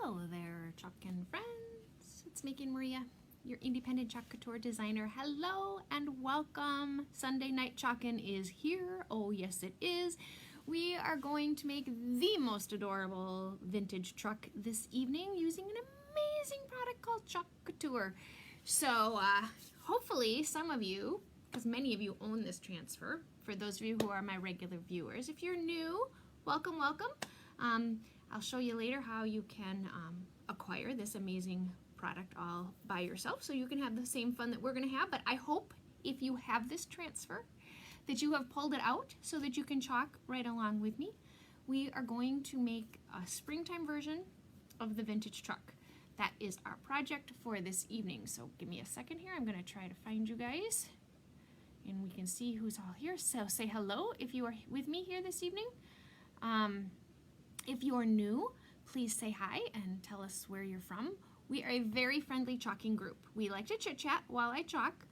Hello there, Chalk and friends. It's Megan Maria, your independent Chalk Couture designer. Hello and welcome. Sunday night chalkin' is here. Oh yes it is. We are going to make the most adorable vintage truck this evening using an amazing product called Chalk Couture. So hopefully some of you, because many of you own this transfer, for those of you who are my regular viewers, if you're new, welcome, welcome. I'll show you later how you can acquire this amazing product all by yourself so you can have the same fun that we're going to have. But I hope if you have this transfer that you have pulled it out so that you can chalk right along with me. We are going to make a springtime version of the vintage truck. That is our project for this evening. So give me a second here. I'm going to try to find you guys and we can see who's all here. So say hello if you are with me here this evening. If you're new, please say hi and tell us where you're from. We are a very friendly chalking group. We like to chit chat while I chalk,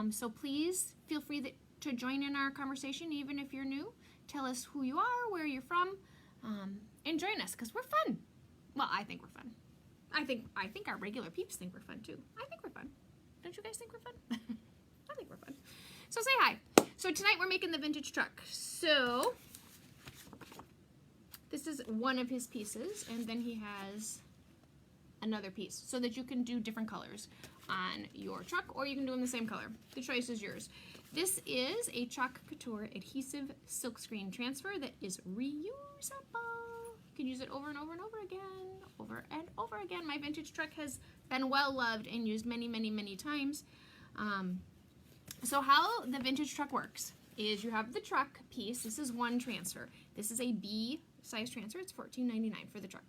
so please feel free to join in our conversation even if you're new. Tell us who you are, where you're from, and join us because we're fun. Well, I think we're fun. I think our regular peeps think we're fun too. I think we're fun. Don't you guys think we're fun? I think we're fun. So say hi. So tonight we're making the vintage truck. So this is one of his pieces, and then he has another piece so that you can do different colors on your truck, or you can do them the same color. The choice is yours. This is a Chalk Couture adhesive silkscreen transfer that is reusable. You can use it over and over and over again, over and over again. My vintage truck has been well loved and used many, many, many times. So how the vintage truck works is you have the truck piece. This is one transfer. This is a B size transfer. It's $14.99 for the truck.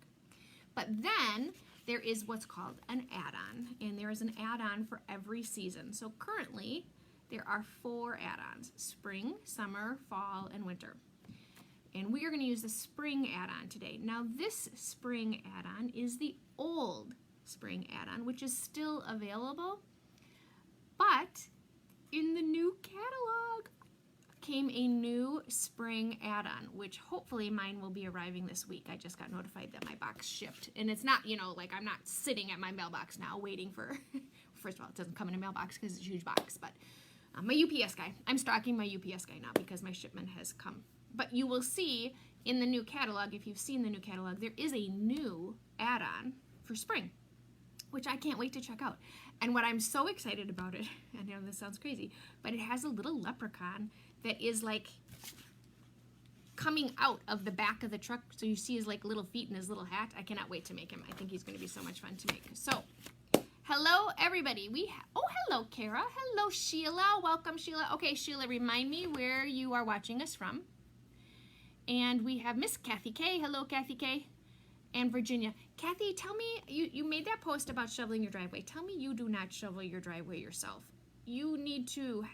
But then there is what's called an add-on, and there is an add-on for every season. So currently there are 4 add-ons: spring, summer, fall, and winter. And we are going to use the spring add-on today. Now this spring add-on is the old spring add-on, which is still available, but in the new catalog came a new spring add-on, which hopefully mine will be arriving this week. I just got notified that my box shipped, and it's not, you know, like I'm not sitting at my mailbox now waiting for, first of all, it doesn't come in a mailbox because it's a huge box, but my UPS guy, I'm stalking my UPS guy now because my shipment has come. But you will see in the new catalog, if you've seen the new catalog, there is a new add-on for spring, which I can't wait to check out. And what I'm so excited about it, I know this sounds crazy, but it has a little leprechaun that is like coming out of the back of the truck, so you see his like little feet and his little hat. I cannot wait to make him. I think he's going to be so much fun to make. So, hello everybody. Oh, hello Kara. Hello Sheila. Welcome Sheila. Okay, Sheila, remind me where you are watching us from. And we have Miss Kathy K. Hello Kathy K. And Virginia. Kathy, tell me, you made that post about shoveling your driveway. Tell me you do not shovel your driveway yourself. You need to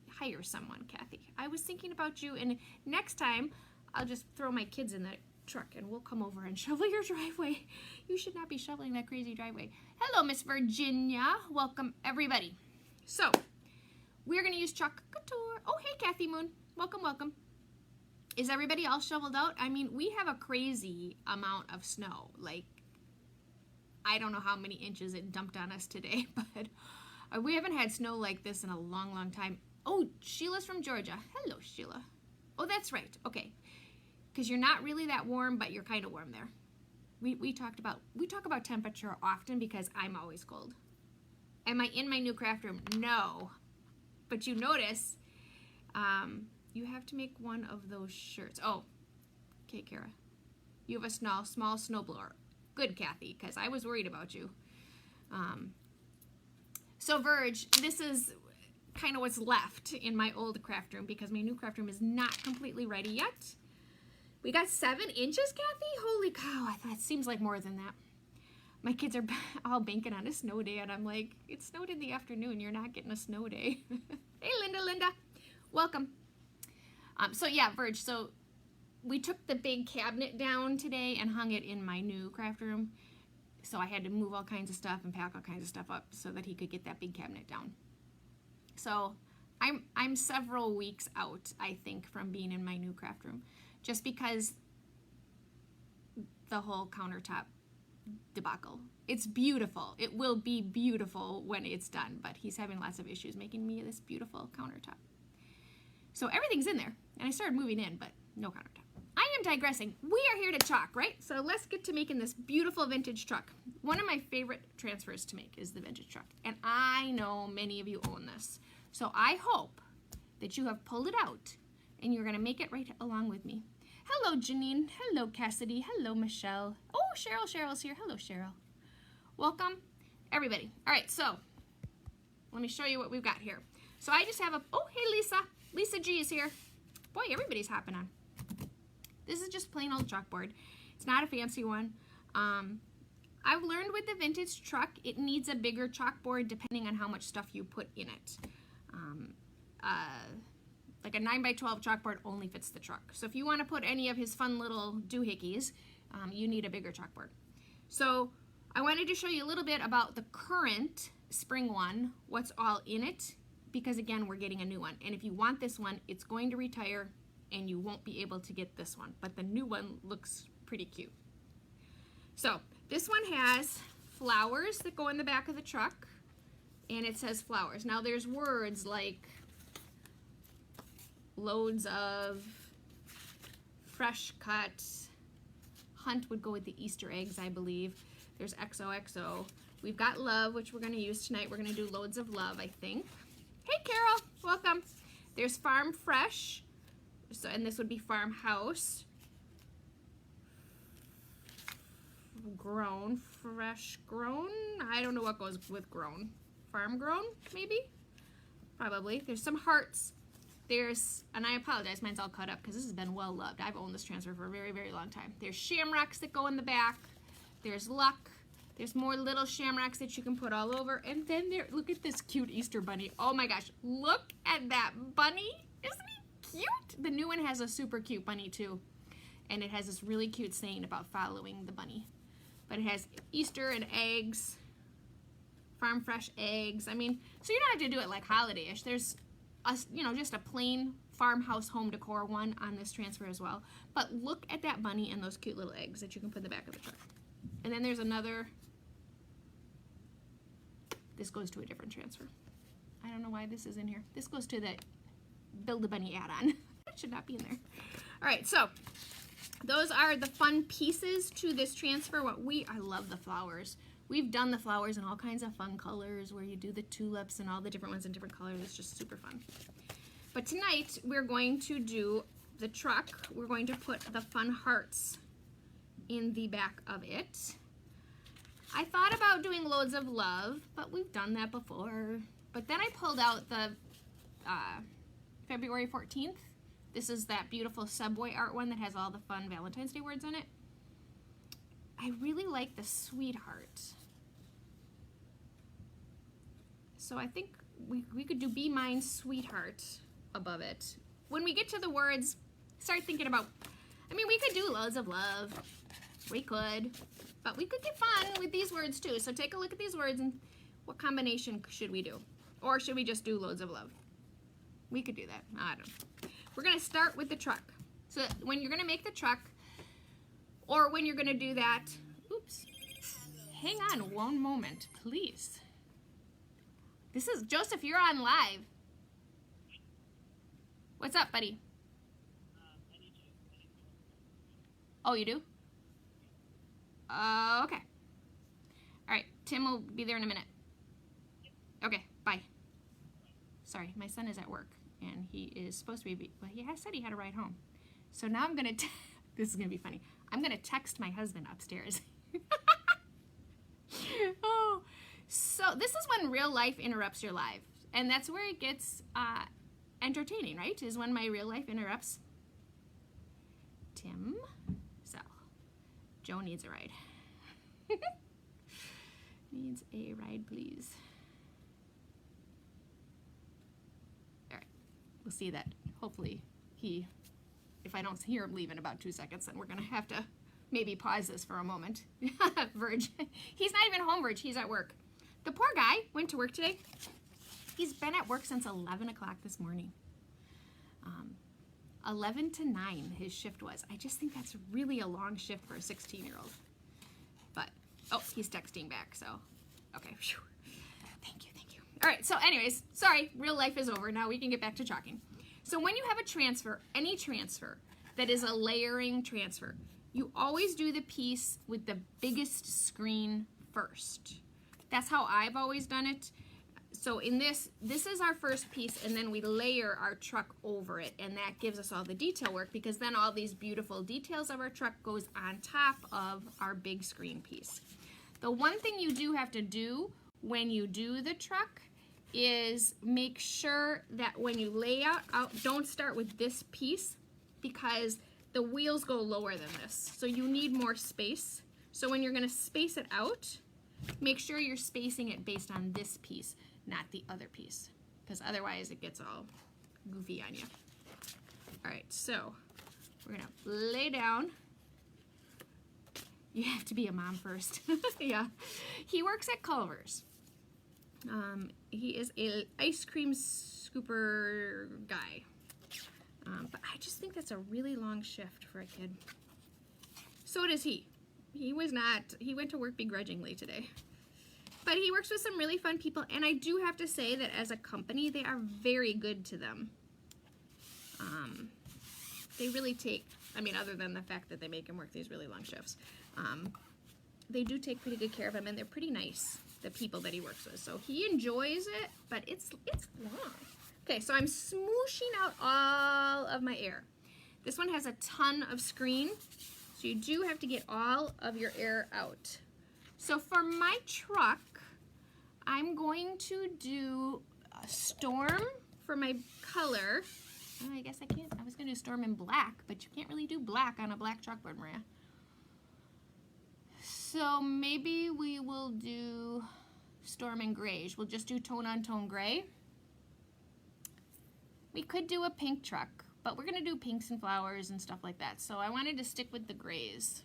hire someone, Kathy. I was thinking about you, and next time I'll just throw my kids in that truck and we'll come over and shovel your driveway. You should not be shoveling that crazy driveway. Hello, Miss Virginia. Welcome, everybody. So, we're going to use Chalk Couture. Oh, hey, Kathy Moon. Welcome, welcome. Is everybody all shoveled out? I mean, we have a crazy amount of snow. Like, I don't know how many inches it dumped on us today, but we haven't had snow like this in a long, long time. Oh, Sheila's from Georgia. Hello, Sheila. Oh, that's right. Okay. Because you're not really that warm, but you're kind of warm there. We talk about temperature often because I'm always cold. Am I in my new craft room? No. But you notice, you have to make one of those shirts. Oh, okay, Kara. You have a small snowblower. Good, Kathy, because I was worried about you. So, Verge, this is kind of what's left in my old craft room because my new craft room is not completely ready yet. We got 7 inches, Kathy? Holy cow, I thought it seems like more than that. My kids are all banking on a snow day, and I'm like, it snowed in the afternoon. You're not getting a snow day. Hey, Linda. Welcome. So yeah, Verge, so we took the big cabinet down today and hung it in my new craft room. So I had to move all kinds of stuff and pack all kinds of stuff up so that he could get that big cabinet down. So I'm several weeks out, I think, from being in my new craft room, just because the whole countertop debacle. It's beautiful. It will be beautiful when it's done, but he's having lots of issues making me this beautiful countertop. So everything's in there, and I started moving in, but no countertop. I am digressing. We are here to chalk, right? So let's get to making this beautiful vintage truck. One of my favorite transfers to make is the vintage truck, and I know many of you own this. So I hope that you have pulled it out, and you're gonna make it right along with me. Hello, Janine. Hello, Cassidy. Hello, Michelle. Oh, Cheryl's here. Hello, Cheryl. Welcome, everybody. All right, so let me show you what we've got here. So I just have a, oh, hey, Lisa. Lisa G is here. Boy, everybody's hopping on. This is just plain old chalkboard. It's not a fancy one. I've learned with the vintage truck, it needs a bigger chalkboard depending on how much stuff you put in it. Like a 9x12 chalkboard only fits the truck. So if you want to put any of his fun little doohickeys, you need a bigger chalkboard. So I wanted to show you a little bit about the current spring one, what's all in it, because again, we're getting a new one. And if you want this one, it's going to retire and you won't be able to get this one. But the new one looks pretty cute. So this one has flowers that go in the back of the truck, and it says flowers. Now there's words like loads of fresh cut. Hunt would go with the Easter eggs, I believe. There's XOXO. We've got love, which we're going to use tonight. We're going to do loads of love, I think. Hey, Carol. Welcome. There's farm fresh. So, and this would be farmhouse. Grown. Fresh grown. I don't know what goes with grown. Farm grown, maybe? Probably. There's some hearts. There's, and I apologize, mine's all cut up because this has been well loved. I've owned this transfer for a very, very long time. There's shamrocks that go in the back. There's luck. There's more little shamrocks that you can put all over. And then there, look at this cute Easter bunny. Oh my gosh, look at that bunny. Isn't he cute? The new one has a super cute bunny too. And it has this really cute saying about following the bunny. But it has Easter and eggs, farm fresh eggs. I mean, so you don't have to do it like holiday-ish. There's you know, just a plain farmhouse home decor one on this transfer as well. But look at that bunny and those cute little eggs that you can put in the back of the truck. And then there's another, this goes to a different transfer. I don't know why this is in here. This goes to the Build a Bunny add-on. That should not be in there. All right, so those are the fun pieces to this transfer. I love the flowers. We've done the flowers in all kinds of fun colors where you do the tulips and all the different ones in different colors. It's just super fun. But tonight we're going to do the truck. We're going to put the fun hearts in the back of it. I thought about doing loads of love, but we've done that before. But then I pulled out the February 14th. This is that beautiful Subway art one that has all the fun Valentine's Day words in it. I really like the sweetheart. So I think we could do Be Mine Sweetheart above it. When we get to the words, start thinking about, I mean, we could do loads of love. We could. But we could get fun with these words too. So take a look at these words and what combination should we do? Or should we just do loads of love? We could do that. I don't know. We're going to start with the truck. So when you're going to make the truck, or when you're going to do that, oops, hang on one moment, please. This is, Joseph, you're on live. What's up, buddy? Oh, you do? Okay. All right, Tim will be there in a minute. Okay, bye. Sorry, my son is at work, and he is supposed to be, well, he has said he had a ride home. So now I'm going to, this is going to be funny. I'm going to text my husband upstairs. Oh, so this is when real life interrupts your life. And that's where it gets entertaining, right? Is when my real life interrupts. Tim, Sal. Joe needs a ride. Needs a ride, please. All right, we'll see that. Hopefully if I don't hear him leave in about 2 seconds, then we're gonna have to maybe pause this for a moment. Verge, he's not even home, Verge, he's at work. The poor guy went to work today. He's been at work since 11 o'clock this morning. 11 to 9 his shift was. I just think that's really a long shift for a 16-year-old. But Oh, he's texting back, so, okay. Whew. Thank you, thank you. All right, so anyways, sorry, real life is over. Now we can get back to chalking. So when you have a transfer, any transfer that is a layering transfer, you always do the piece with the biggest screen first. That's how I've always done it. So in this is our first piece, and then we layer our truck over it, and that gives us all the detail work, because then all these beautiful details of our truck goes on top of our big screen piece. The one thing you do have to do when you do the truck is make sure that when you lay out, don't start with this piece, because the wheels go lower than this. So you need more space. So when you're gonna space it out, make sure you're spacing it based on this piece, not the other piece, because otherwise it gets all goofy on you. All right, so we're gonna lay down. You have to be a mom first. Yeah. He works at Culver's. He is an ice cream scooper guy. But I just think that's a really long shift for a kid. So does he. He went to work begrudgingly today. But he works with some really fun people, and I do have to say that as a company, they are very good to them. They really take, I mean, other than the fact that they make him work these really long shifts, they do take pretty good care of him, and they're pretty nice, the people that he works with. So he enjoys it, but it's long. Okay, so I'm smooshing out all of my air. This one has a ton of screen, so you do have to get all of your air out. So for my truck, I'm going to do a storm for my color. Oh, I guess I can't. I was going to do storm in black, but you can't really do black on a black chalkboard, Maria. So maybe we will do storm in grayish. We'll just do tone on tone gray. We could do a pink truck, but we're going to do pinks and flowers and stuff like that. So I wanted to stick with the grays.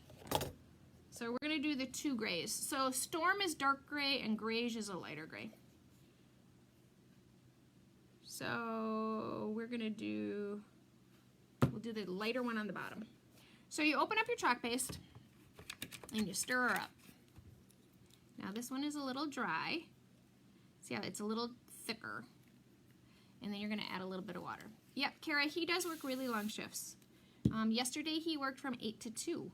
So we're going to do the two grays. So storm is dark gray and grayish is a lighter gray. So we're going to we'll do the lighter one on the bottom. So you open up your chalk paste and you stir her up. Now this one is a little dry. See how it's a little thicker. And then you're going to add a little bit of water. Yep, Kara, he does work really long shifts. Yesterday he worked from 8 to 2.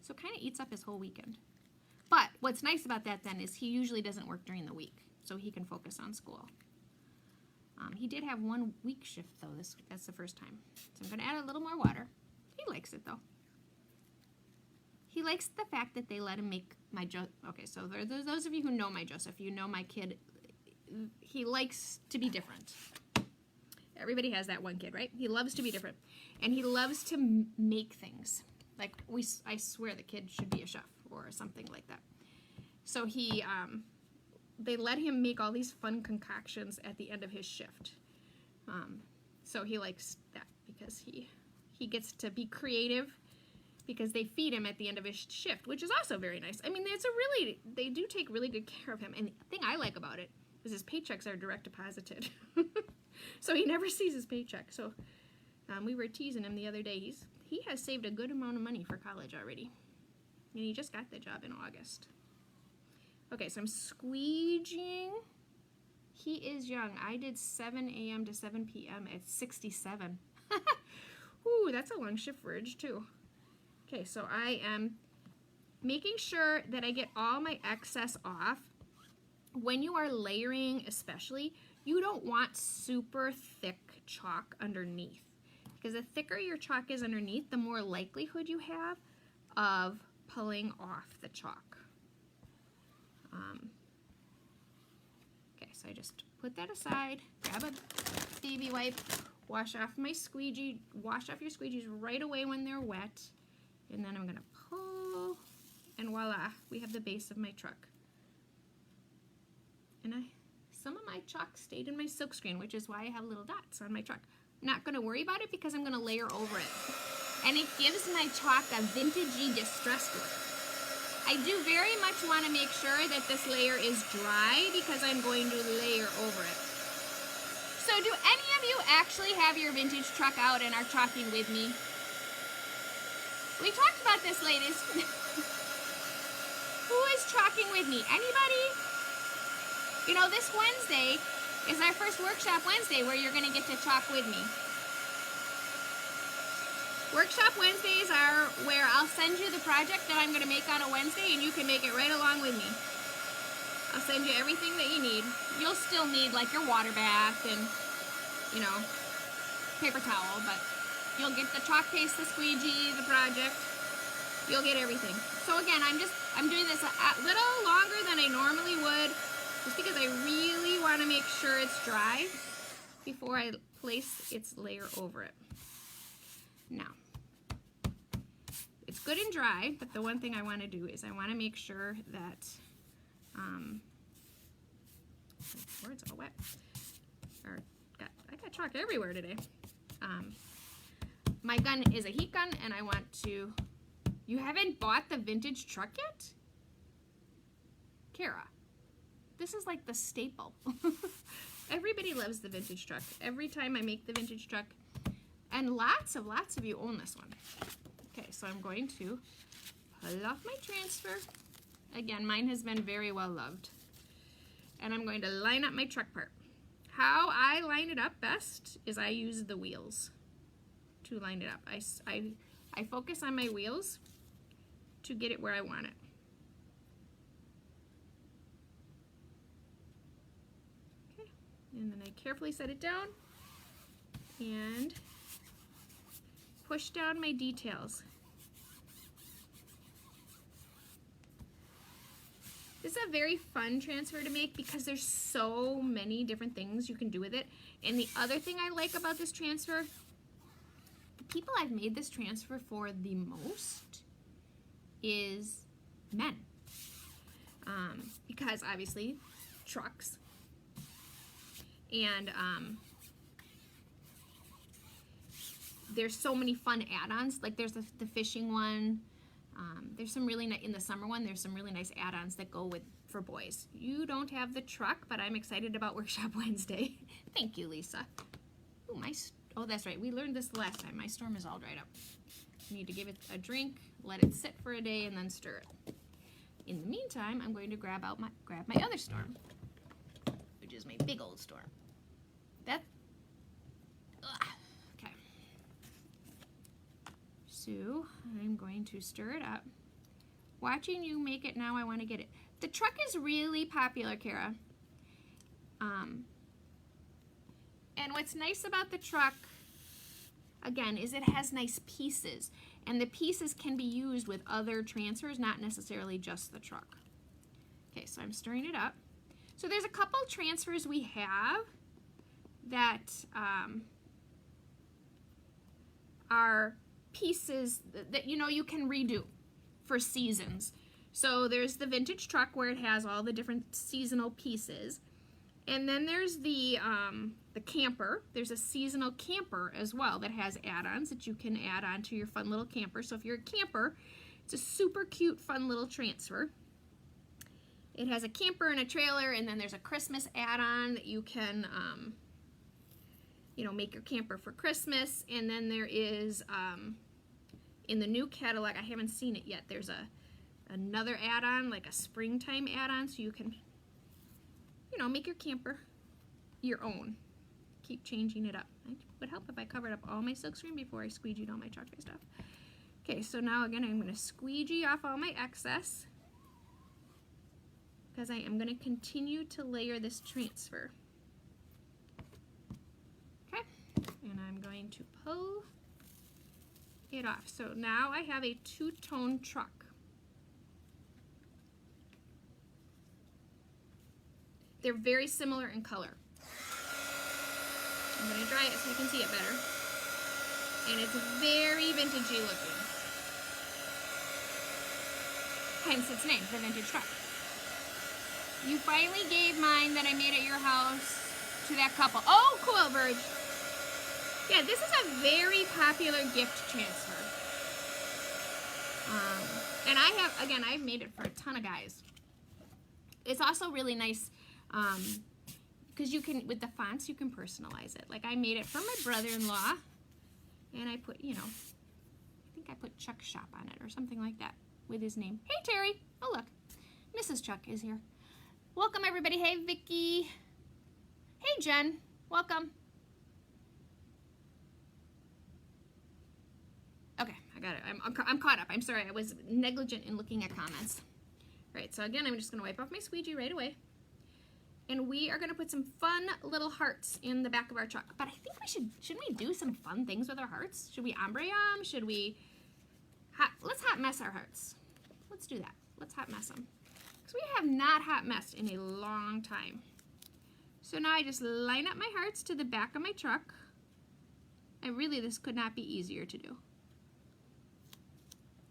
So kind of eats up his whole weekend. But what's nice about that then is he usually doesn't work during the week, so he can focus on school. He did have 1 week shift though. That's the first time. So I'm going to add a little more water. He likes it though. He likes the fact that they let him make my Okay, so those of you who know my Joseph, you know my kid, he likes to be different. Everybody has that one kid, right? He loves to be different. And he loves to make things. Like, I swear the kid should be a chef or something like that. So they let him make all these fun concoctions at the end of his shift. So he likes that because he gets to be creative because they feed him at the end of his shift, which is also very nice. I mean, they do take really good care of him. And the thing I like about it is his paychecks are direct deposited. So he never sees his paycheck. So we were teasing him the other day. He has saved a good amount of money for college already. And he just got the job in August. Okay, so I'm squeegeeing. He is young. I did 7 a.m. to 7 p.m. at 67. Ooh, that's a long shift for Ridge too. Okay, so I am making sure that I get all my excess off. When you are layering especially, you don't want super thick chalk underneath. Because the thicker your chalk is underneath, the more likelihood you have of pulling off the chalk. Okay, so I just put that aside, grab a baby wipe, wash off your squeegees right away when they're wet, and then I'm going to pull, and voila, we have the base of my truck. And some of my chalk stayed in my silkscreen, which is why I have little dots on my truck. I'm not going to worry about it because I'm going to layer over it. And it gives my chalk a vintagey distressed look. I do very much want to make sure that this layer is dry because I'm going to layer over it. So do any of you actually have your vintage truck out and are chalking with me? We talked about this, ladies. Who is chalking with me? Anybody? You know, this Wednesday is our first workshop Wednesday where you're going to get to chalk with me. Workshop Wednesdays are where I'll send you the project that I'm going to make on a Wednesday and you can make it right along with me. I'll send you everything that you need. You'll still need like your water bath and, you know, paper towel, but you'll get the chalk paste, the squeegee, the project. You'll get everything. So again, I'm doing this a little longer than I normally would, just because I really want to make sure it's dry before I place its layer over it. Now, it's good and dry, but the one thing I want to do is I want to make sure that, my board's all wet. I got chalk everywhere today. My gun is a heat gun, and I want to. You haven't bought the vintage truck yet? Kara, this is like the staple. Everybody loves the vintage truck. Every time I make the vintage truck, and lots of you own this one. Okay, so I'm going to pull off my transfer. Again, mine has been very well loved. And I'm going to line up my truck part. How I line it up best is I use the wheels to line it up. I focus on my wheels to get it where I want it. Okay, and then I carefully set it down and push down my details. This is a very fun transfer to make because there's so many different things you can do with it. And the other thing I like about this transfer, the people I've made this transfer for the most is men. Because obviously trucks, and there's so many fun add-ons. Like there's the fishing one. There's some really nice, in the summer one, there's some really nice add-ons that go with for boys. You don't have the truck, but I'm excited about Workshop Wednesday. Thank you, Lisa. Ooh, oh, that's right. We learned this the last time. My storm is all dried up. You need to give it a drink, let it sit for a day, and then stir it. In the meantime, I'm going to grab my other storm, which is my big old storm. Okay. So I'm going to stir it up. Watching you make it now, I want to get it. The truck is really popular, Kara. And what's nice about the truck, again, is it has nice pieces. And the pieces can be used with other transfers, not necessarily just the truck. Okay, so I'm stirring it up. So there's a couple transfers we have that are pieces that you can redo for seasons. So there's the vintage truck where it has all the different seasonal pieces. And then there's the camper. There's a seasonal camper as well that has add-ons that you can add on to your fun little camper. So if you're a camper, it's a super cute, fun little transfer. It has a camper and a trailer, and then there's a Christmas add-on that you can, make your camper for Christmas. And then there is, in the new catalog, I haven't seen it yet, there's another add-on, like a springtime add-on, so you can, make your camper your own. Keep changing it up. It would help if I covered up all my silkscreen before I squeegeed all my chalk paste off. Okay, so now again, I'm going to squeegee off all my excess because I am going to continue to layer this transfer. Okay, and I'm going to pull it off. So now I have a two-tone truck. They're very similar in color. I'm going to dry it so you can see it better. And it's very vintagey looking. Hence its name, the vintage truck. You finally gave mine that I made at your house to that couple. Oh, cool, Verge. Yeah, this is a very popular gift transfer. And I've made it for a ton of guys. It's also really nice because you can, with the fonts, you can personalize it. Like I made it for my brother-in-law, and I put, I think I put Chuck Shop on it or something like that with his name. Hey, Terry. Oh, look. Mrs. Chuck is here. Welcome everybody. Hey Vicky. Hey Jen. Welcome. Okay, I got it. I'm caught up. I'm sorry. I was negligent in looking at comments. All right, so again, I'm just going to wipe off my squeegee right away. And we are going to put some fun little hearts in the back of our truck. But I think shouldn't we do some fun things with our hearts? Should we ombre them? Should we, let's hot mess our hearts. Let's do that. Let's hot mess them. Because we have not hot messed in a long time. So now I just line up my hearts to the back of my truck. And really, this could not be easier to do.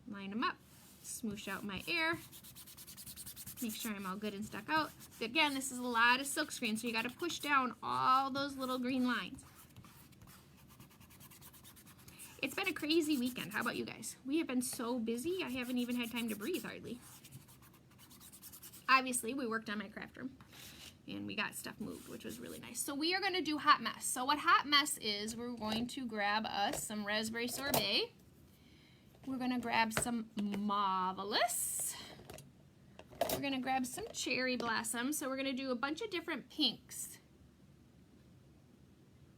Line them up, smoosh out my air. Make sure I'm all good and stuck out. Again, this is a lot of silk screen, so you got to push down all those little green lines. It's been a crazy weekend. How about you guys? We have been so busy, I haven't even had time to breathe hardly. Obviously, we worked on my craft room, and we got stuff moved, which was really nice. So we are going to do hot mess. So what hot mess is, we're going to grab us some raspberry sorbet. We're going to grab some Marvelous. We're going to grab some cherry blossom. So we're going to do a bunch of different pinks.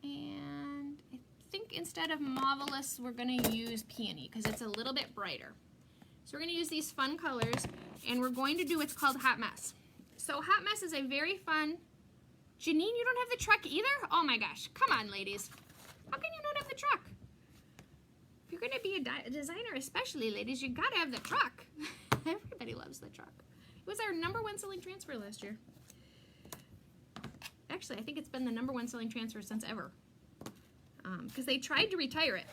And I think instead of Marvelous, we're going to use Peony because it's a little bit brighter. So we're going to use these fun colors, and we're going to do what's called Hot Mess. So Hot Mess is a very fun... Janine, you don't have the truck either? Oh my gosh. Come on, ladies. How can you not have the truck? If you're going to be a designer, especially, ladies, you got to have the truck. Everybody loves the truck. It was our #1 selling transfer last year. Actually, I think it's been the #1 selling transfer since ever. Because they tried to retire it.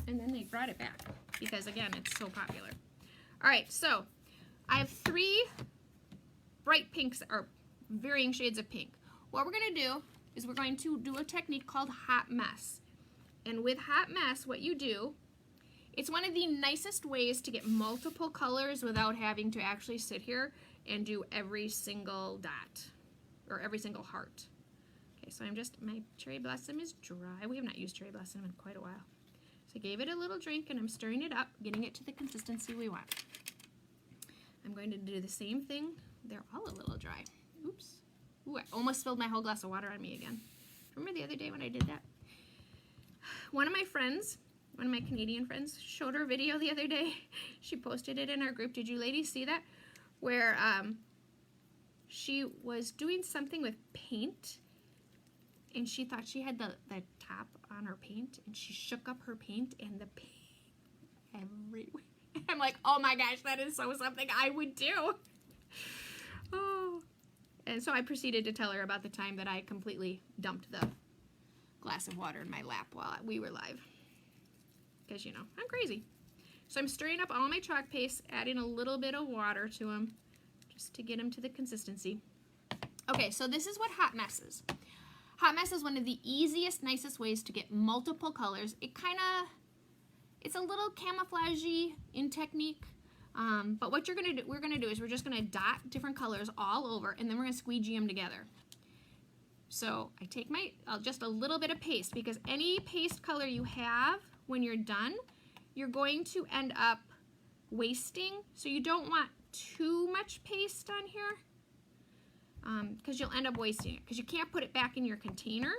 And then they brought it back. Because, again, it's so popular. All right, so I have 3 bright pinks, or varying shades of pink. What we're going to do is we're going to do a technique called Hot Mess. And with Hot Mess, what you do, it's one of the nicest ways to get multiple colors without having to actually sit here and do every single dot or every single heart. Okay, so my cherry blossom is dry. We have not used cherry blossom in quite a while. So I gave it a little drink and I'm stirring it up, getting it to the consistency we want. I'm going to do the same thing. They're all a little dry. Oops. Ooh, I almost spilled my whole glass of water on me again. Remember the other day when I did that? One of my friends, one of my Canadian friends, showed her video the other day. She posted it in our group. Did you ladies see that? Where she was doing something with paint, and she thought she had the top on her paint, and she shook up her paint, and the paint everywhere. I'm like, oh my gosh, that is so something I would do. Oh. And so I proceeded to tell her about the time that I completely dumped the glass of water in my lap while we were live. Because, you know, I'm crazy. So I'm stirring up all my chalk paste, adding a little bit of water to them, just to get them to the consistency. Okay, so this is what Hot Mess is. Hot Mess is one of the easiest, nicest ways to get multiple colors. It's a little camouflagey in technique, but what we're gonna do is we're just gonna dot different colors all over, and then we're gonna squeegee them together. So I take just a little bit of paste, because any paste color you have, when you're done, you're going to end up wasting. So you don't want too much paste on here, because you'll end up wasting it, because you can't put it back in your container,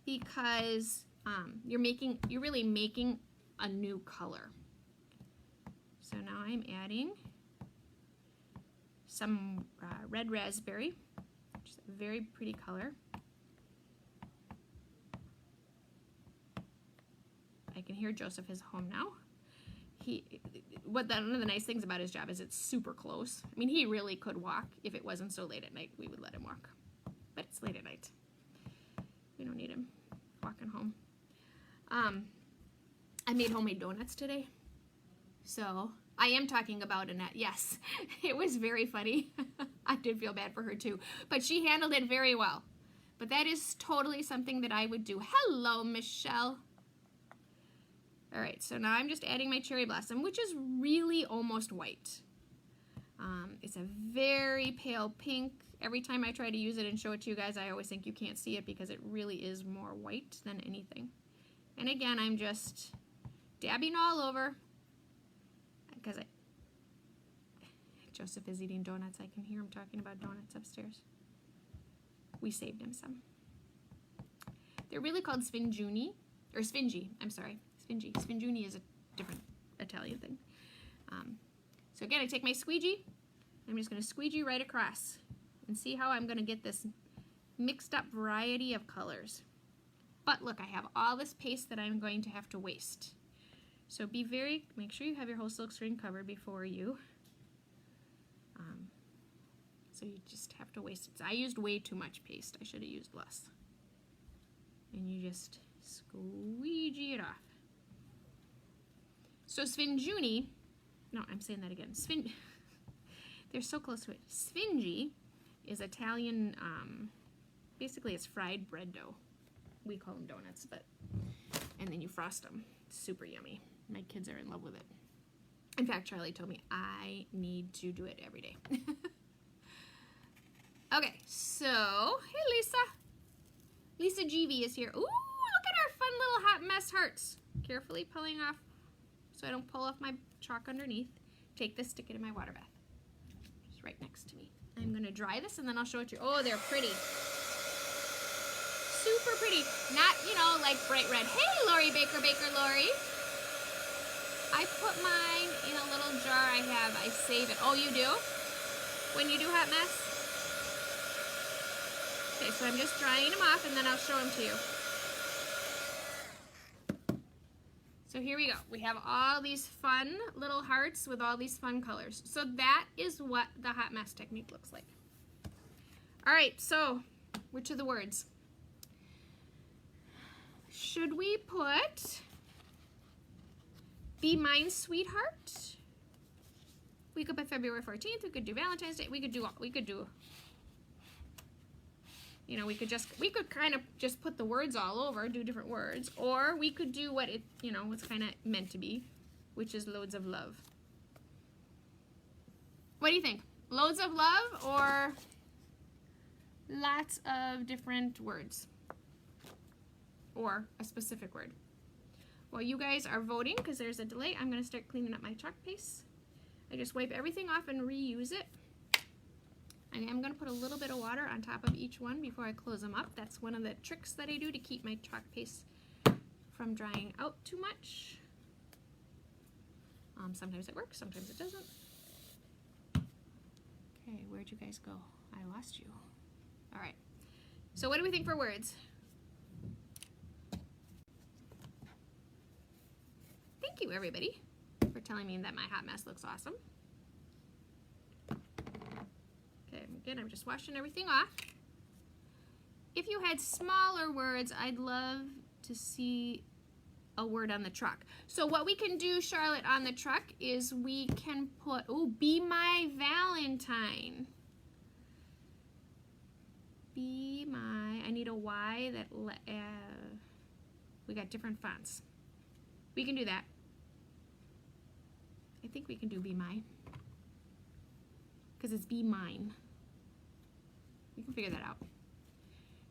because you're really making a new color. So now I'm adding some red raspberry, which is a very pretty color. I can hear Joseph is home now. One of the nice things about his job is it's super close. I mean, he really could walk. If it wasn't so late at night, we would let him walk. But it's late at night. We don't need him walking home. I made homemade donuts today. So I am talking about Annette. Yes, it was very funny. I did feel bad for her too. But she handled it very well. But that is totally something that I would do. Hello, Michelle. All right, so now I'm just adding my cherry blossom, which is really almost white. It's a very pale pink. Every time I try to use it and show it to you guys, I always think you can't see it because it really is more white than anything. And again, I'm just dabbing all over, because Joseph is eating donuts. I can hear him talking about donuts upstairs. We saved him some. They're really called sfingiuni, or sfingi, I'm sorry, sfingi. Sfingiuni is a different Italian thing. So again, I take my squeegee. I'm just going to squeegee right across and see how I'm going to get this mixed up variety of colors. But look, I have all this paste that I'm going to have to waste. So make sure you have your whole silk screen covered before you. So you just have to waste it. I used way too much paste. I should have used less. And you just squeegee it off. So sfingiuni, no, I'm saying that again. They're so close to it. Sfingi is Italian, basically it's fried bread dough. We call them donuts, and then you frost them. It's super yummy. My kids are in love with it. In fact, Charlie told me I need to do it every day. Okay, so, hey Lisa. Lisa GV is here. Ooh, look at our fun little hot mess hearts. Carefully pulling off so I don't pull off my chalk underneath. Take this, stick it in my water bath. Just right next to me. I'm gonna dry this and then I'll show it to you. Oh, they're pretty. Super pretty. Not, you know, like bright red. Hey, Lori Baker, Lori. I put mine in a little jar I have. I save it. Oh, you do? When you do hot mess? Okay, so I'm just drying them off and then I'll show them to you. So here we go. We have all these fun little hearts with all these fun colors. So that is what the hot mess technique looks like. All right, so we're to the words. Should we put Be Mine Sweetheart? We could put February 14th. We could do Valentine's Day. We could do, you know, we could kind of just put the words all over, do different words, or we could do what it, you know, what's kind of meant to be, which is loads of love. What do you think? Loads of love or lots of different words? Or a specific word? While you guys are voting, because there's a delay, I'm going to start cleaning up my chalk paste. I just wipe everything off and reuse it. I am going to put a little bit of water on top of each one before I close them up. That's one of the tricks that I do to keep my chalk paste from drying out too much. Sometimes it works, sometimes it doesn't. Okay, where'd you guys go? I lost you. All right. So what do we think for words? Thank you, everybody, for telling me that my hot mess looks awesome. Okay, again, I'm just washing everything off. If you had smaller words, I'd love to see a word on the truck. So what we can do, Charlotte, on the truck is we can put, oh, Be My Valentine. Be My, I need a Y that, we got different fonts. We can do that. I think we can do Be My. Because it's Be Mine. We can figure that out.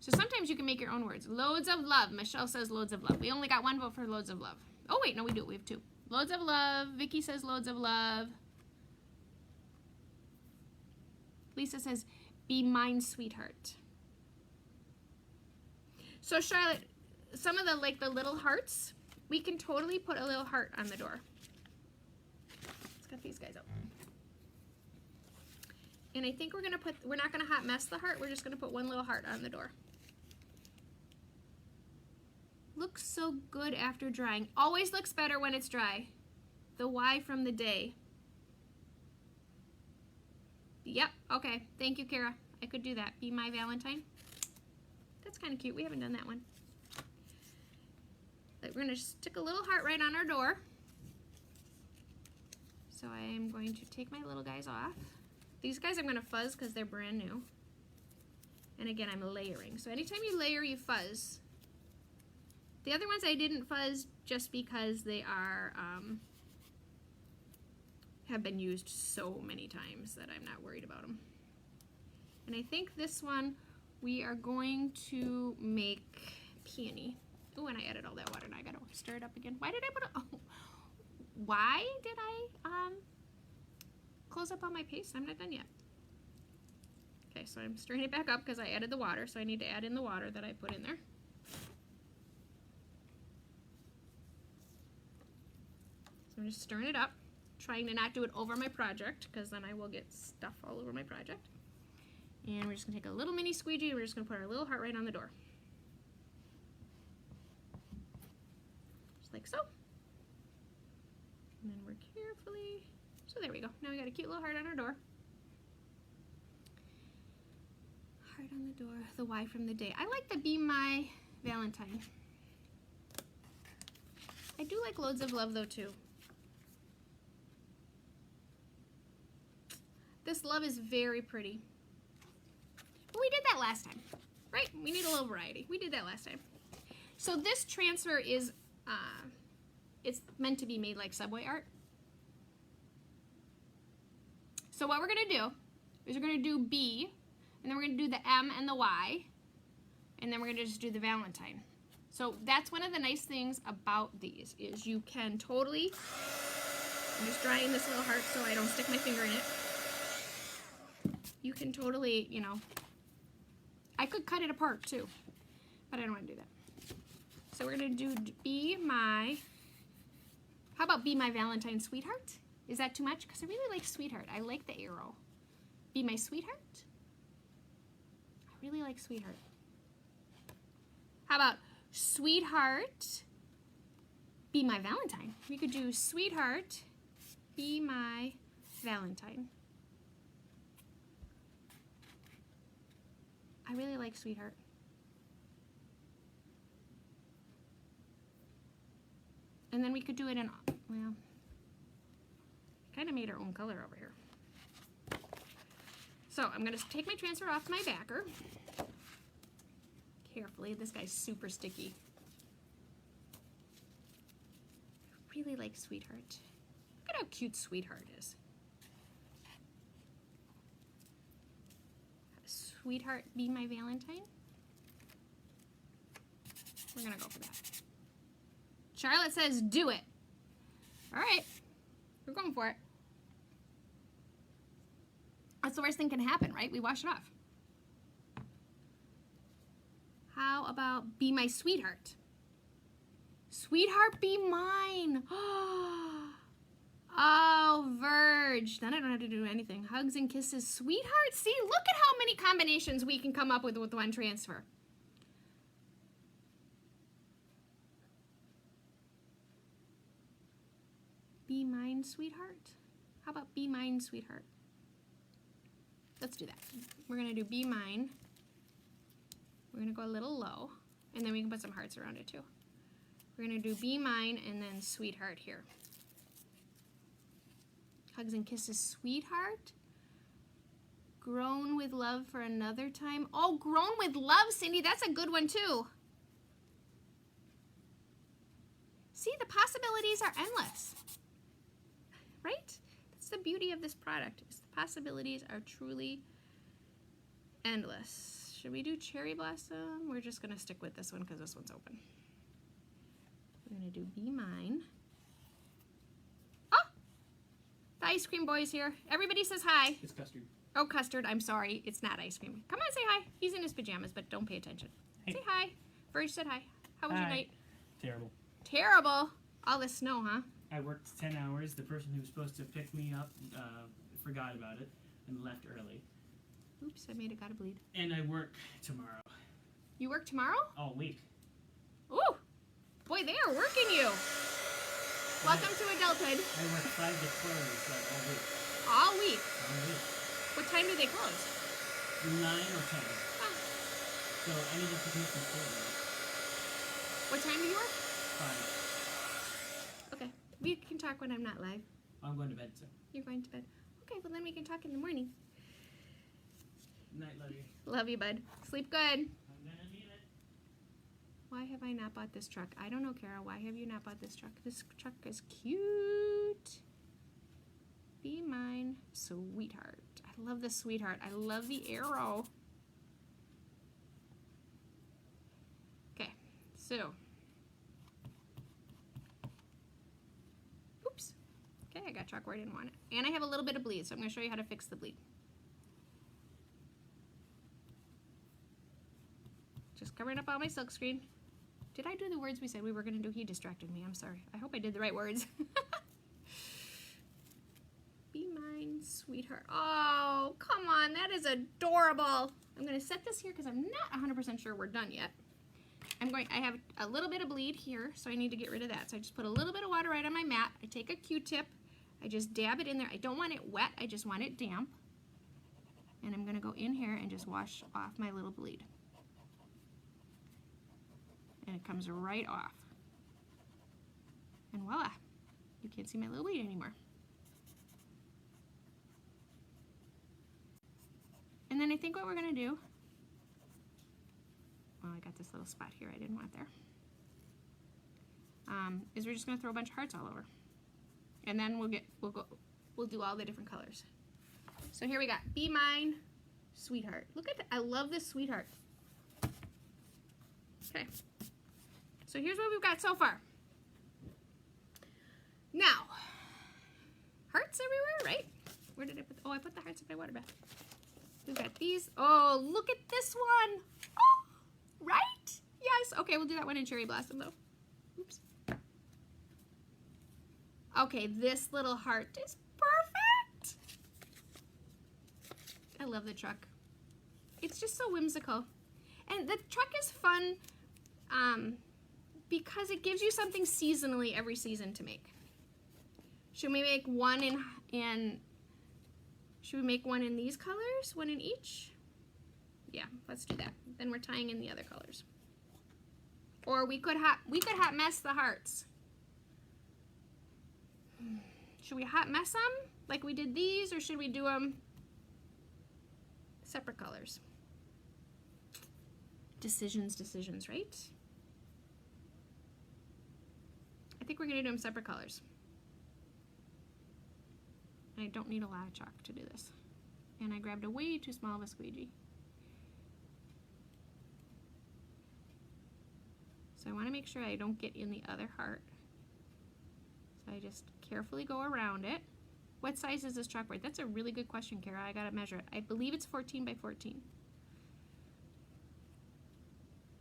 So sometimes you can make your own words. Loads of love. Michelle says loads of love. We only got one vote for loads of love. Oh wait, no we do. We have two. Loads of love. Vicky says loads of love. Lisa says Be Mine Sweetheart. So Charlotte, some of the the little hearts, we can totally put a little heart on the door. Let's cut these guys out. And I think we're not gonna hot mess the heart, we're just gonna put one little heart on the door. Looks so good after drying. Always looks better when it's dry. The Y from the day. Yep, okay, thank you, Kara. I could do that. Be My Valentine. That's kind of cute, we haven't done that one. We're gonna stick a little heart right on our door. So I am going to take my little guys off. These guys I'm going to fuzz because they're brand new. And again, I'm layering. So anytime you layer, you fuzz. The other ones I didn't fuzz just because they are have been used so many times that I'm not worried about them. And I think this one we are going to make peony. Oh, and I added all that water and I got to stir it up again. Why did I put it? Oh, why did I close up all my paste. I'm not done yet. Okay, so I'm stirring it back up because I added the water, so I need to add in the water that I put in there. So I'm just stirring it up, trying to not do it over my project because then I will get stuff all over my project. And we're just going to take a little mini squeegee and we're just going to put our little heart right on the door. Just like so. And then we're carefully, so there we go. Now we got a cute little heart on our door. Heart on the door, the Y from the day. I like the Be My Valentine. I do like Loads of Love though too. This love is very pretty. But we did that last time, right? We need a little variety. We did that last time. So this transfer is, it's meant to be made like Subway art. So what we're gonna do is we're gonna do B, and then we're gonna do the M and the Y, and then we're gonna just do the Valentine. So that's one of the nice things about these is you can totally, I'm just drying this little heart so I don't stick my finger in it. You can totally, you know, I could cut it apart too, but I don't want to do that. So we're gonna do Be My, how about Be My Valentine Sweetheart? Is that too much? Because I really like Sweetheart. I like the arrow. Be My Sweetheart? I really like Sweetheart. How about Sweetheart, Be My Valentine? We could do Sweetheart, Be My Valentine. I really like Sweetheart. And then we could do it in, well, kind of made our own color over here. So I'm going to take my transfer off my backer. Carefully, this guy's super sticky. I really like Sweetheart. Look at how cute Sweetheart is. Sweetheart, Be My Valentine. We're going to go for that. Charlotte says, do it. All right, we're going for it. That's the worst thing can happen, right? We wash it off. How about Be My Sweetheart? Sweetheart, be mine. Oh, Verge. Then I don't have to do anything. Hugs and kisses. Sweetheart. See, look at how many combinations we can come up with one transfer. Be mine, sweetheart. How about Be Mine, Sweetheart? Let's do that. We're going to do Be Mine. We're going to go a little low, and then we can put some hearts around it too. We're going to do Be Mine and then Sweetheart here. Hugs and kisses, Sweetheart. Grown with Love for Another Time. Oh, Grown with Love, Cindy. That's a good one too. See, the possibilities are endless. Right? That's the beauty of this product. Is the possibilities are truly endless. Should we do Cherry Blossom? We're just going to stick with this one because this one's open. We're going to do Be Mine. Oh! The ice cream boy's here. Everybody says hi. It's Custard. Oh, Custard. I'm sorry. It's not ice cream. Come on, say hi. He's in his pajamas, but don't pay attention. Hey. Say hi. Verge said hi. How was your night? Terrible. Terrible. All this snow, huh? I worked 10 hours. The person who was supposed to pick me up forgot about it and left early. Oops, I made it gotta bleed. And I work tomorrow. You work tomorrow? All week. Ooh! Boy, they are working you! Welcome to adulthood. I work 5 to 12 all week. All week? All week. What time do they close? 9 or 10. Oh. So I need to pick me up from school. What time do you work? 5. Okay. We can talk when I'm not live. I'm going to bed, so. You're going to bed. Okay, well then we can talk in the morning. Night, love you. Love you, bud. Sleep good. I'm gonna need it. Why have I not bought this truck? I don't know, Kara. Why have you not bought this truck? This truck is cute. Be Mine, Sweetheart. I love the Sweetheart. I love the arrow. Okay, so. Oops. Okay, I got chalk where I didn't want it. And I have a little bit of bleed, so I'm going to show you how to fix the bleed. Just covering up all my silk screen. Did I do the words we said we were going to do? He distracted me. I'm sorry. I hope I did the right words. Be mine, sweetheart. Oh, come on. That is adorable. I'm going to set this here because I'm not 100% sure we're done yet. I have a little bit of bleed here, so I need to get rid of that. So I just put a little bit of water right on my mat. I take a Q-tip. I just dab it in there. I don't want it wet. I just want it damp. And I'm going to go in here and just wash off my little bleed. And it comes right off. And voila, you can't see my little bleed anymore. And then I think what we're gonna do, well, I got this little spot here I didn't want there, is we're just gonna throw a bunch of hearts all over. And then we'll do all the different colors. So here we got Be Mine, Sweetheart. Look at that, I love this sweetheart. Okay. So here's what we've got so far. Now, hearts everywhere, right? Where did I put, oh, I put the hearts in my water bath. We've got these. Oh, look at this one. Oh, right? Yes. Okay, we'll do that one in Cherry Blossom though. Oops. Okay, this little heart is perfect. I love the truck. It's just so whimsical. And the truck is fun, because it gives you something seasonally every season to make. Should we make one should we make one in these colors? One in each? Yeah, let's do that. Then we're tying in the other colors. Or we could hot mess the hearts. Should we hot mess them like we did these, or should we do them separate colors? Decisions, right? I think we're gonna do them separate colors. And I don't need a lot of chalk to do this. And I grabbed a way too small of a squeegee. So I wanna make sure I don't get in the other heart. So I just carefully go around it. What size is this chalkboard? That's a really good question, Kara. I gotta measure it. I believe it's 14 by 14.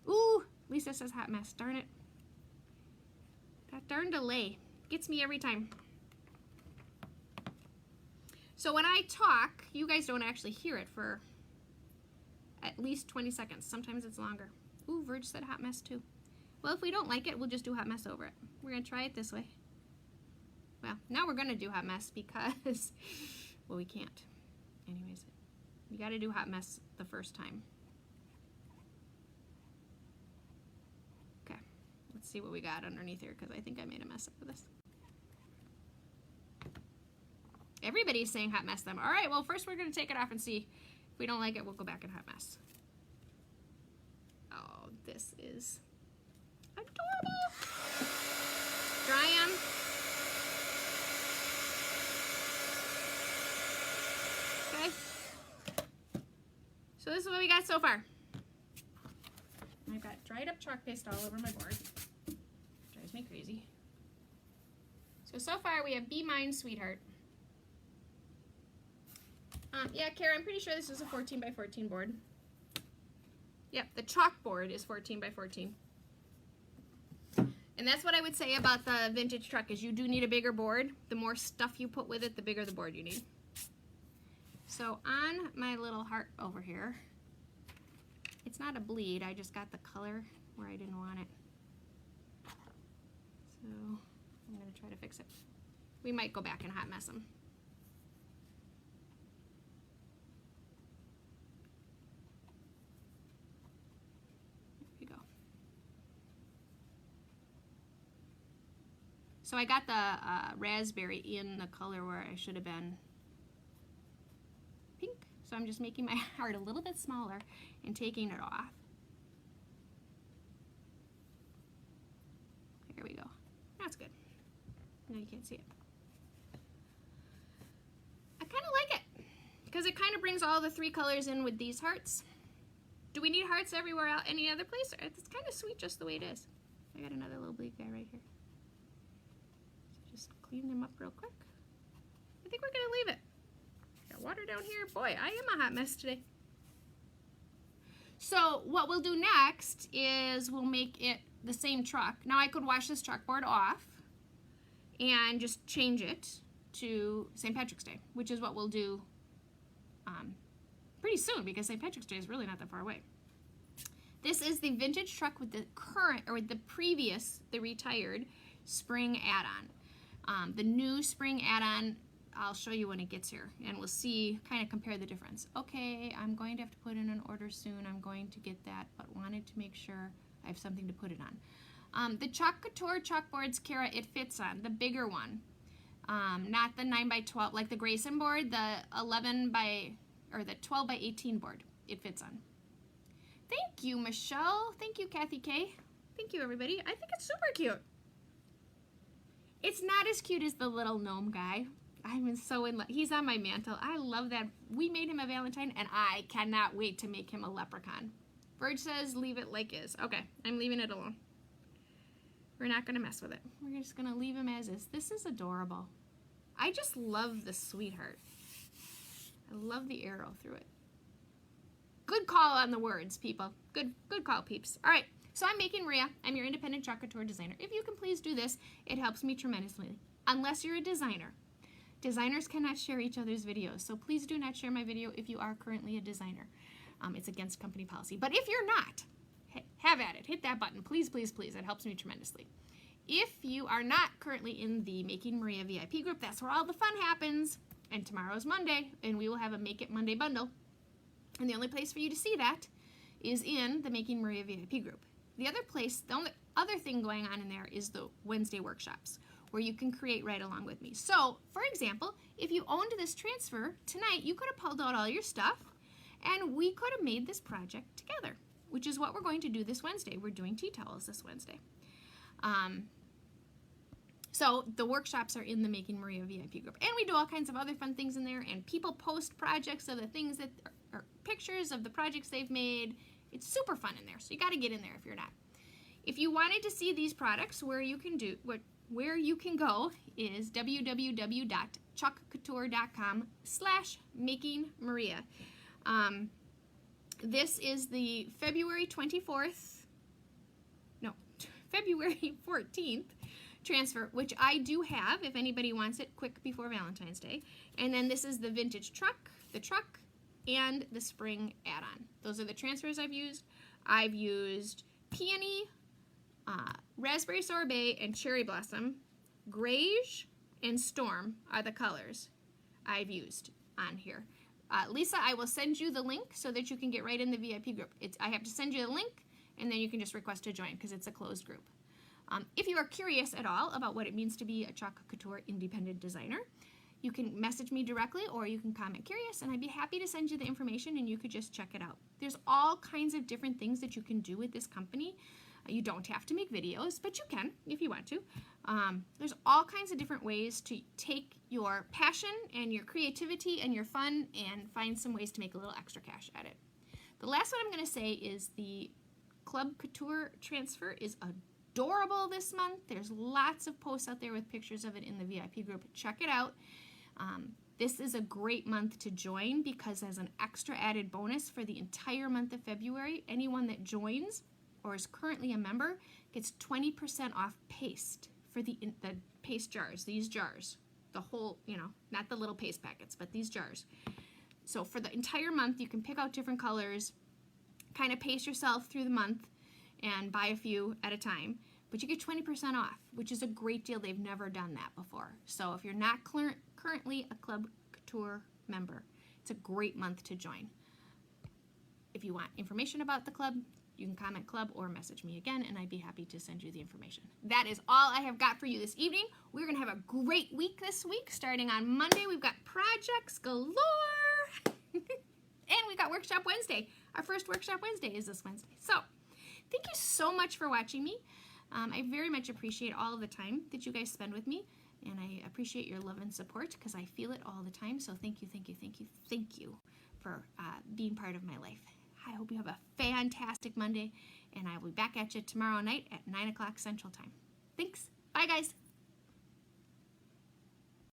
Ooh, Lisa says hot mess, darn it. That darn delay gets me every time. So when I talk, you guys don't actually hear it for at least 20 seconds. Sometimes it's longer. Ooh, Verge said hot mess too. Well, if we don't like it, we'll just do hot mess over it. We're gonna try it this way. Well, now we're gonna do hot mess because, well, we can't. Anyways, you gotta do hot mess the first time. Okay, let's see what we got underneath here because I think I made a mess of this. Everybody's saying hot mess them. All right, well, first we're gonna take it off and see. If we don't like it, we'll go back and hot mess. Oh, this is adorable. Dry them. Okay. So this is what we got so far. I've got dried up chalk paste all over my board. Drives me crazy. So far we have Be Mine, Sweetheart. Yeah, Kara, I'm pretty sure this is a 14 by 14 board. Yep, the chalkboard is 14 by 14. And that's what I would say about the vintage truck is you do need a bigger board. The more stuff you put with it, the bigger the board you need. So on my little heart over here, it's not a bleed, I just got the color where I didn't want it. So I'm gonna try to fix it. We might go back and hot mess them. So I got the raspberry in the color where I should have been pink. So I'm just making my heart a little bit smaller and taking it off. Here we go. That's good. Now you can't see it. I kind of like it because it kind of brings all the three colors in with these hearts. Do we need hearts everywhere else, any other place? It's kind of sweet just the way it is. I got another little bleed guy right here. Just clean them up real quick. down here. Boy, I am a hot mess today. So what we'll do next is we'll make it the same truck. Now I could wash this chalkboard off and just change it to St. Patrick's Day, which is what we'll do pretty soon because St. Patrick's Day is really not that far away. This is the vintage truck with the current, or the previous, the retired spring add-on. The new spring add-on, I'll show you when it gets here, and we'll see, kind of compare the difference. Okay, I'm going to have to put in an order soon. I'm going to get that, but wanted to make sure I have something to put it on. The Chalk Couture chalkboards, Kara, it fits on, the bigger one. Not the 9x12, like the Grayson board, the 11 by, or the 12 by 18 board, it fits on. Thank you, Michelle. Thank you, Kathy K. Thank you, everybody. I think it's super cute. It's not as cute as the little gnome guy. I'm so in love. He's on my mantle. I love that. We made him a Valentine, and I cannot wait to make him a leprechaun. Verge says, leave it like is. Okay, I'm leaving it alone. We're not going to mess with it. We're just going to leave him as is. This is adorable. I just love the sweetheart. I love the arrow through it. Good call on the words, people. Good call, peeps. All right, so I'm making Maria. I'm your independent Chalk Couture designer. If you can please do this, it helps me tremendously. Unless you're a designer. Designers cannot share each other's videos, so please do not share my video if you are currently a designer. It's against company policy. But if you're not, have at it. Hit that button. Please, please, please. It helps me tremendously. If you are not currently in the Making Maria VIP group, that's where all the fun happens. And tomorrow's Monday, and we will have a Make It Monday bundle. And the only place for you to see that is in the Making Maria VIP group. The other place, the only other thing going on in there is the Wednesday workshops, where you can create right along with me. So, for example, if you owned this transfer tonight, you could have pulled out all your stuff, and we could have made this project together, which is what we're going to do this Wednesday. We're doing tea towels this Wednesday. So the workshops are in the Making Maria VIP group. And we do all kinds of other fun things in there, and people post projects of the things that are pictures of the projects they've made. It's super fun in there, so you got to get in there if you're not. If you wanted to see these products, where you can go is www.chalkcouture.com/makingmaria. This is the February 14th transfer, which I do have if anybody wants it quick before Valentine's Day. And then this is the vintage truck, the truck, and the spring add-on. Those are the transfers I've used. I've used peony, raspberry sorbet, and cherry blossom. Greige and storm are the colors I've used on here. Lisa, I will send you the link so that you can get right in the VIP group. I have to send you the link, and then you can just request to join because it's a closed group. If you are curious at all about what it means to be a Chalk Couture independent designer, you can message me directly or you can comment curious, and I'd be happy to send you the information and you could just check it out. There's all kinds of different things that you can do with this company. You don't have to make videos, but you can if you want to. There's all kinds of different ways to take your passion and your creativity and your fun and find some ways to make a little extra cash at it. The last one I'm going to say is the Club Couture transfer is adorable this month. There's lots of posts out there with pictures of it in the VIP group. Check it out. This is a great month to join because as an extra added bonus for the entire month of February, anyone that joins or is currently a member gets 20% off paste for the paste jars, these jars. The whole, not the little paste packets, but these jars. So for the entire month, you can pick out different colors, kind of pace yourself through the month, and buy a few at a time. But you get 20% off, which is a great deal. They've never done that before. So if you're not currently a Club Couture member, it's a great month to join. If you want information about the club, you can comment club or message me again, and I'd be happy to send you the information. That is all I have got for you this evening. We're going to have a great week this week. Starting on Monday, we've got projects galore. And we got Workshop Wednesday. Our first Workshop Wednesday is this Wednesday. So thank you so much for watching me. I very much appreciate all of the time that you guys spend with me, and I appreciate your love and support because I feel it all the time. So thank you, thank you, thank you, thank you for being part of my life. I hope you have a fantastic Monday, and I will be back at you tomorrow night at 9 o'clock Central Time. Thanks. Bye, guys.